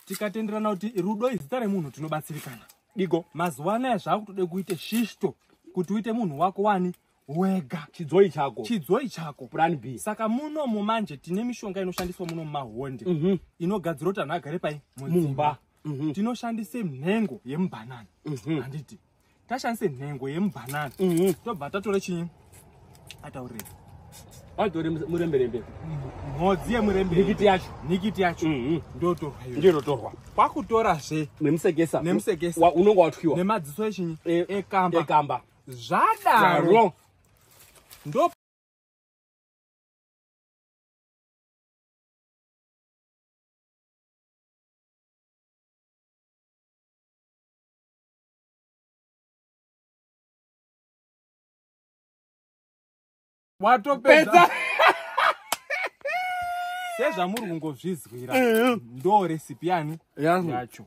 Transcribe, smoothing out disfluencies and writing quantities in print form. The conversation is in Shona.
tikatenderana kuti rudo izita remunhu tinobatsirikana. Digo. Mazuva anaya zvakutode kuite shishto kuti uite munhu wako wani wega. Chidzoi chako. Chidzoi chako. Plan B. Saka muno mumanje tine mishonga inoshandiswa muno mumahonde. Inogadzirwa kuti anhu agare pai mumba. Tinoshandise nhengo yemubhanana. Handiti. Tashandise nhengo yemubhanana. Tobva tatora chinyi? Ataurira. Atore muremberembe. Mhodzi yemurembe. Nikiti yacho. Ndotorwa iyo. Ndinotorwa. Kwakutorazve nemusekesa. Unonga watwiwa. Nemadziso echinyi? Ekamba. Ekamba. Zvadaro. Ndo watopedza. Sezvamuri kungozvizwira ndo recipe yani yacho.